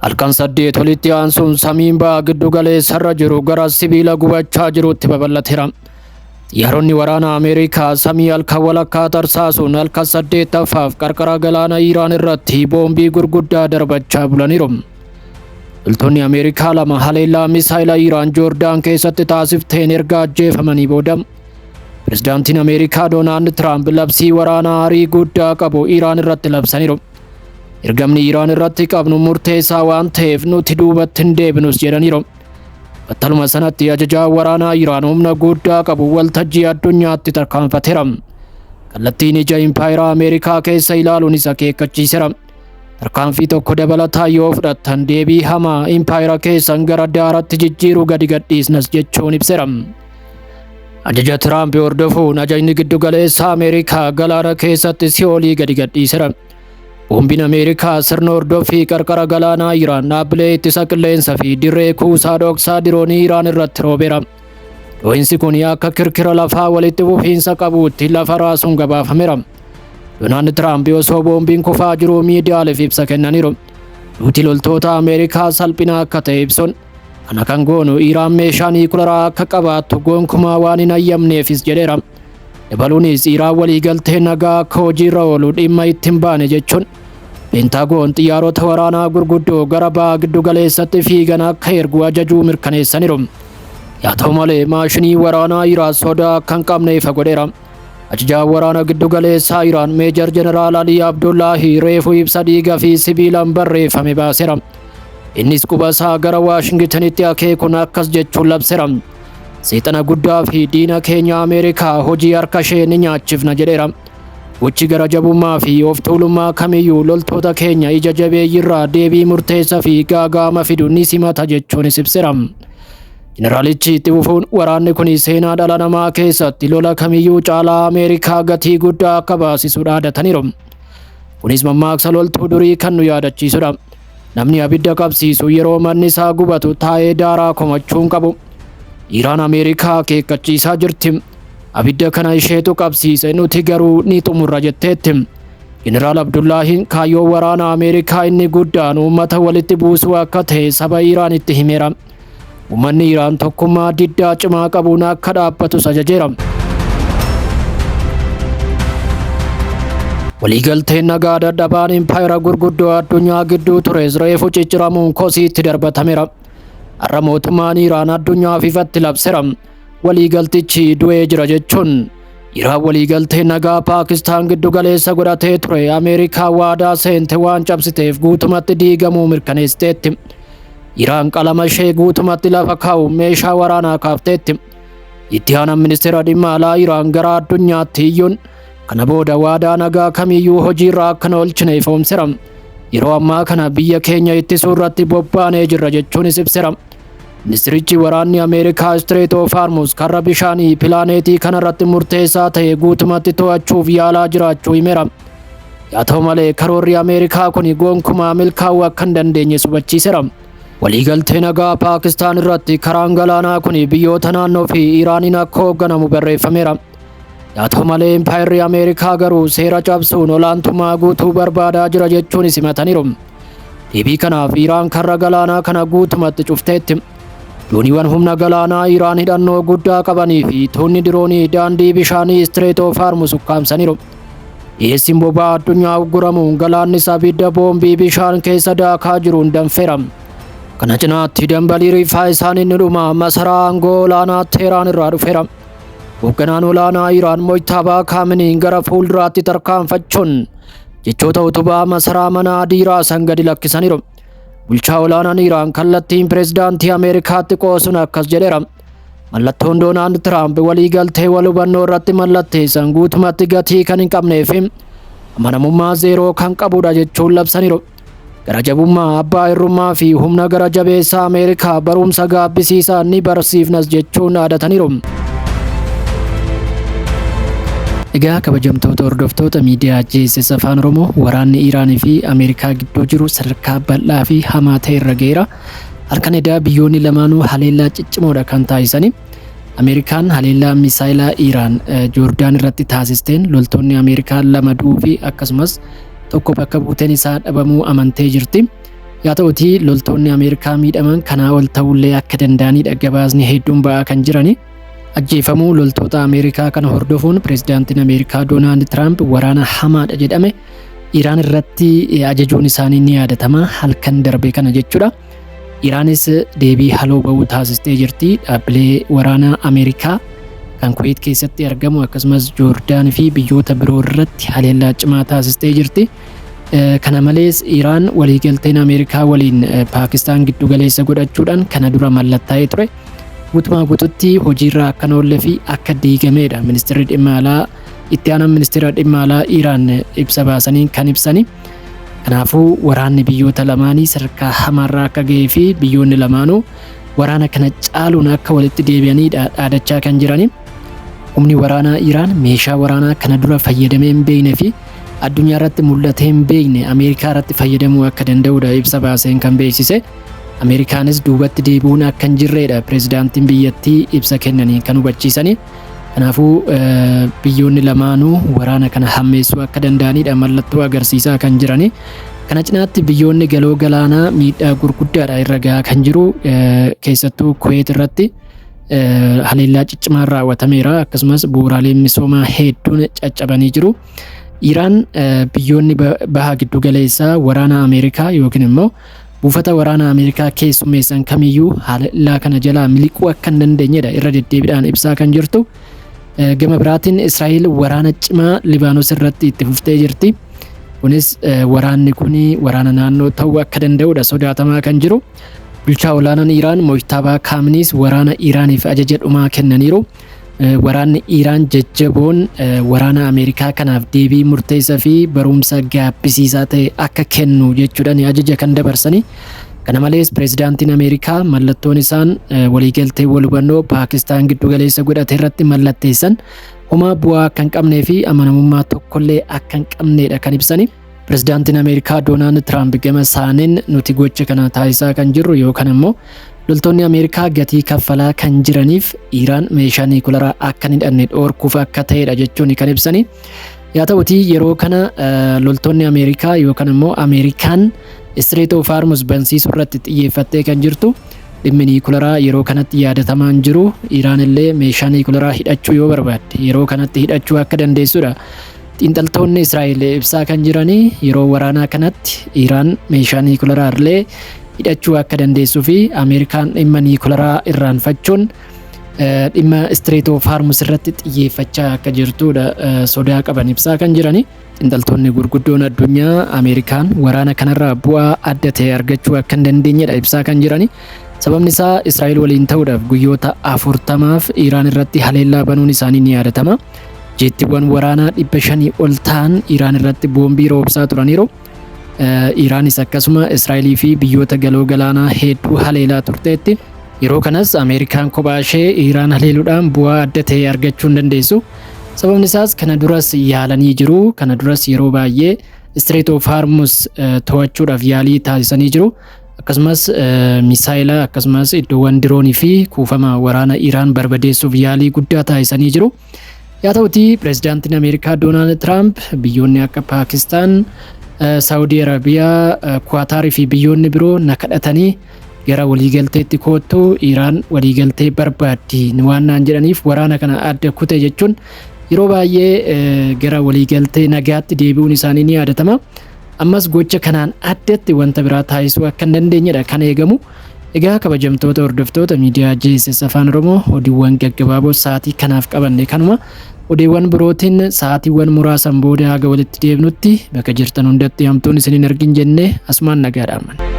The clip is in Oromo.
Halkan 8 walitti aansuun samiin ba'aa giddu galeessarra jiru gara sibiila gubachaa jirutti babal'ateera. Xiyyaaronni waraana Ameerikaa samii halkan walakkaa tarsaasuun halkan 8ffaaf qarqara galaana Iraan irratti boombii gurguddaa darbachaa bulaniiru. Loltoonni Ameerikaa lama haleellaa misaayila Iraan Joordaan keessatti taasifteen erga ajjeefamanii booda Pirezidaantiin Ameerikaa Doonaald Tiraamp labsii waraanaa aarii guddaa qabu Iraan irratti labsaniiru. Ergamni Iraan irratti qabnu murteessaa waan ta'eef nuti duubatti hin deebinus jedhaniiru. Battaluma sanatti ajajaa waraanaa Iraan humna guddaa qabu waltajjii addunyaatti tarkaanfateera. Kallattiin ija impaayeraa Ameerikaa keessa ilaaluunis akeekkachiiseera. Tarkaanfii tokko dabalataa yoo fudhattan deebii hamaa impaayera keessan gara daaratti jijjiiruu gadi gadhiisnas jechuun ibseera. Ajaja Tiraamp hordofuun ajajni giddu galeessaa Ameerikaa galaana keessatti si'oolii gadi gadhiiseera. Boombiin Ameerikaa sirna hordoffii qarqara galaanaa Iraan dhaabbilee ittisa qilleensaa fi dirree kuusaa dhoksaa diroonii Iraan irratti roobeera. Dhoohinsi kun akka kirkira lafaa walitti fufiinsa qabuutti lafa raasuun gabaafameera. Doonaald Tiraamp osoo boombiin kufaa jiru miidiyaaleef ibsa kennaniiru. Nuti loltoota Ameerikaa salphina akka ta'e ibsuun kana kan goonu Iraan meeshaa niikuleeraa akka qabaattu gonkumaa waan hin ayyamneefis jedheera. Dabaluunis Iraan waliigaltee nagaa akka hojiirra oolu dhimma itti hin baane jechuun Peentaagoon xiyyaarota waraanaa gurguddoo gara ba'aa giddu galeessatti fiigan akka ergu ajajuu mirkaneessaniiru. Yaa ta'u malee maashinii waraanaa Iraan sodaa akka hin qabne ifa godheera. Ajajaan waraana giddu galeessaa Iraan Meejor Jeneraal Alii Abdullaahi reefuu ibsa dhiigaa fi sibiilaan barreeffame baaseera. Innis quba isaa gara Waashingitanitti akeekuun akkas jechuun labseera. Seexana guddaa fi diina keenya Ameerikaa hojii harka ishee ni nyaachifna jedheera. Gochi gara jabummaa fi of tuulummaa kamiyyuu loltoota keenya ija jabeeyyiirraa deebii murteessaa fi gaagaama fidu ni simata jechuunis ibseera. Jeneraalichi itti fufuun waraanni kun seenaa dhala namaa keessatti lola kamiyyuu caalaa Ameerikaa gatii guddaa akka baasisu dhaadataniiru. Kunis mammaaksa loltuu durii kan nu yaadachiisudha. Namni abidda qabsiisu yeroo manni isaa gubatu taa'ee daaraa komachuun qabu. Iraan Ameerikaa akeekkachiisaa jirti. Abidda kana isheetu qabsiise nuti garuu ni xumurra jetteetti. Jeneraal Abdullaahiin kaayyoo waraana Ameerikaa inni guddaan uummata walitti buusuu akka ta'e saba Iraanitti himeera. Uummanni Iraan tokkummaa diddaa cimaa qabuun akka dhaabbatus ajajeera. Waliigalteen nagaa dadhabaan impaayera gurguddoo addunyaa gidduu tures reefu cicciramuun kosiitti darbatameera. Har'a mootummaan Iraan addunyaaf ifatti labseera. Waliigaltichi du'ee jira jechuun Iraan waliigaltee nagaa Paakistaan giddu galeessa godhatee ture Ameerikaa waadaa seente waan cabsiteef guutumatti diigamuu mirkaneessiteetti. Iraan qalama ishee guutumatti lafa kaa'u meeshaa waraanaa kaafteetti. Itti aanaan ministeera dhimma alaa Iraan gara addunyaatti iyyuun kana booda waadaa nagaa kamiyyuu hojiirra akka hin oolchine ifoomseera. Yeroo ammaa kana biyya keenya ittisuu irratti bobbaanee jirra jechuunis ibseera. Ministirichi waraanni Ameerikaa Strait of Hormuz karra bishaanii pilaaneetii kanarratti murteessaa ta'e guutumatti to'achuuf yaalaa jiraachuu himeera. Yaa ta'u malee karoorri Ameerikaa kun gonkumaa milkaa'uu akka hin dandeenye hubachiiseera. Waliigaltee nagaa Paakistaan irratti karaan galaanaa kun biyyoota naannoo fi Iraaniin akka hoogganamu barreeffameera. Yaa ta'u malee impaayerri Ameerikaa garuu seera cabsuun olaantummaa guutuu barbaadaa jira jechuun himataniiru. Deebii kanaaf Iraan karra galaanaa kana guutumatti cufteetti. Dooniiwwan humna galaanaa Iraan hidhannoo guddaa qabanii fi tuunni diroonii daandii bishaanii Strait of Hormuz ukkaamsaniiru. Dhiyeessiin boba'aa addunyaa ugguramuun galaannis abidda boombii bishaan keessa daakaa jiruun danfeera. Kana cinaatti dambalii riifaa isaanii ni dhuma masaraa aangoo olaanaa Teheraan irraa dhufeera. Hoogganaan olaanaa Iraan Mojtabaa Kaaminiin gara fuulduraatti tarkaanfachuun jechoota utubaa masaraa mana adii raasan gadi lakkisaniiru. Bulchaa olaanaan Iraan kallattiin pirezidaantii Ameerikaatti qoosuun akkas jedheera. Mallattoon Doonaald Tiraamp waliigaltee wal hubannoo irratti mallatteessan guutumatti gatii kan hin qabnee fi amanamummaa zeeroo kan qabudha jechuun labsaniiru. Gara jabummaa abbaa irrummaa fi humna gara jabeessaa Ameerikaa barumsa gaabbisiisaa ni barsiifnas jechuun dhaadataniiru. Egaa kabajamtoota hordoftoota miidiyaa JSS Afaan Oromoo waraanni Iraanii fi Ameerikaa gidduu jiru sadarkaa bal'aa fi hamaa ta'e irra ga'eera. Halkan edaa biyyoonni lamaanuu haleellaa ciccimoodha kan taasisanii. Ameerikaan haleellaa misaayilaa Iraan Joordaan irratti taasisteen loltoonni Ameerikaa 2 du'uu fi akkasumas tokko bakka buuteen isaa dhabamuu amantee jirti. Yaa ta'uti loltoonni Ameerikaa miidhaman kanaa ol ta'ullee akka danda'anidha gabaasni hedduun ba'aa kan jirani. Ajjeefamuu loltoota Ameerikaa kana hordofuun pireezidaantiin Ameerikaa Doonaald Tiraamp waraana hamaadha jedhame Iraan irratti ajajuun isaanii ni yaadatama halkan darbe kana jechuudha. Iraanis deebii haloo ba'uu taasistee jirti. Dhaabbilee waraanaa Ameerikaa kan Kuwait keessatti argamu akkasumas Joordaan fi biyyoota biroo irratti haleellaa cimaa taasistee jirti. Kana malees Iraan waliigalteen Ameerikaa waliin Paakistaan giddu galeessa godhachuudhaan kana dura mallattaa'ee ture. Guutumaa guututti hojiirra akka oollee fi akka diigamedha. Ministeerri dhimma alaa itti aanaan ministeera dhimma alaa Iraan ibsa baasanii kan ibsani. Kanaafuu waraanni biyyoota lamaanii sadarkaa hamaarraa akka ga'ee fi biyyoonni lamaanuu waraana kana caaluun akka walitti deebi'anii dhaadachaa kan jirani. Humni waraanaa Iraan meeshaa waraanaa kana dura fayyadamee hin beekne fi addunyaa irratti mul'atee hin beekne Ameerikaa irratti fayyadamuu akka danda'udha ibsa baaseen kan beeksise. Ameerikaanis duubatti deebi'uun akka hin jirredha pireezidaantiin biyyattii ibsa kennanii kan hubachiisani. Kanaafuu biyyoonni lamaanuu waraana kana hammeessuu akka danda'anidha mallattoo agarsiisaa kan jirani. Kana cinaatti biyyoonni galoo galaanaa miidhaa gurguddaadha irra gahaa kan jiru keessattuu Kuwait irratti haleellaa ciccimaan raawwatameera akkasumas bu'uuraaleen misoomaa hedduun caccabanii jiru. Iraan biyyoonni baha giddu galeessaa waraana Ameerikaa yookiin immoo buufata waraana Ameerikaa keessummeessan kamiyyuu haleellaa kana jalaa miliquu akka hin dandeenyedha irra deddeebiidhaan ibsaa kan jirtu. Gama biraatiin Israa'el waraana cimaa Libaanos irratti itti fuftee jirti. Kunis waraanni kun waraana naannoo ta'uu akka danda'udha sodaatamaa kan jiru. Bulchaa olaanaan Iraan Mojtabaa Kaaminiis waraana Iraaniif ajaja dhumaa kennaniiru. Waraanni Iraan jajjaboon waraana Ameerikaa kanaaf deebii murteessaa fi barumsa gaabbisiisaa ta'e akka kennu jechuudhaan ajaja kan dabarsani. Kana malees pireezidaantiin Ameerikaa mallattoon isaan waliigaltee wal hubannoo Paakistaan giddu galeessa godhate irratti mallatteessan homaa bu'aa akka hin qabnee fi amanamummaa tokkollee akka hin qabnedha kan ibsani. Pireezidaantiin Ameerikaa Doonaald Tiraamp gama isaaniin nuti gocha kana taasisaa kan jirru yookaan immoo loltoonni Ameerikaa gatii kaffalaa kan jiraniif Iraan meeshaa niikuleeraa akka hin hidhanne dhoorkuuf akka ta'edha jechuun kan ibsani. Yaa ta'uti yeroo kana loltoonni Ameerikaa yookaan immoo Ameerikaan Strait of Hormuz bansiisuu irratti xiyyeeffattee kan jirtu. Dhimmi niikuleeraa yeroo kanatti yaadatamaan jiru. Iraan illee meeshaa niikuleeraa hidhachuu yoo barbaadde yeroo kanatti hidhachuu akka dandeessudha. Xiinxaltoonni Israa'el ibsaa kan jiranii yeroo waraanaa kanatti Iraan meeshaa niikuleeraa illee hidhachuu akka dandeessuu fi Ameerikaan dhimma niikuleeraa irraanfachuun dhimma Strait of Hormuz irratti xiyyeeffachaa akka jirtudha sodaa qaban ibsaa kan jirani. Xiinxaltoonni gurguddoon addunyaa Ameerikaan waraana kanarraa bu'aa adda ta'e argachuu akka hin dandeenyedha ibsaa kan jirani. Sababni isaa Israa'el waliin ta'uudhaaf guyyoota 40f Iraan irratti haleellaa banuun isaanii ni yaadatama. Jeettiiwwan waraanaa 500 ol ta'an Iraan irratti boombii roobsaa turaniiru. Iraanis akkasuma Israa'elii fi biyyoota galoo galaanaa hedduu haleelaa turteetti. Yeroo kanas Ameerikaan kophaa ishee Iraan haleeluudhaan bu'aa adda ta'e argachuu hin dandeessu. Sababni isaas kana duras yaalanii jiru. Kana duras yeroo baay'ee Strait of Hormuz to'achuudhaaf yaalii taasisanii jiru. Akkasumas misaayila akkasumas iddoowwan diroonii fi kuufama waraana Iraan barbadeessuuf yaalii guddaa taasisanii jiru. Yaa ta'uti pireezidaantiin Ameerikaa Doonaald Tiraamp biyyoonni akka Paakistaan, Saawudii Arabiyaa, Kuwaataarii fi biyyoonni biroo na kadhatanii gara waliigalteetti koottu Iraan waliigaltee barbaaddi waan naan jedhaniif waraana kana adda kute jechuun yeroo baay'ee gara waliigaltee nagaatti deebi'uun isaanii ni yaadatama. Ammas gocha kanaan addatti wanta biraa taasisuu akka hin dandeenyedha kan eegamu. Egaa kabajamtoota hordoftoota miidiyaa JSS Afaan Oromoo oduuwwan gaggabaaboo sa'aatii kanaaf qabanne kanuma. Odeewwan birootiin sa'aatiiwwan muraasan booda haga walitti deebinutti bakka jirtan hundatti hamtuun isiniin argin jennee asumaan nagaadhaan.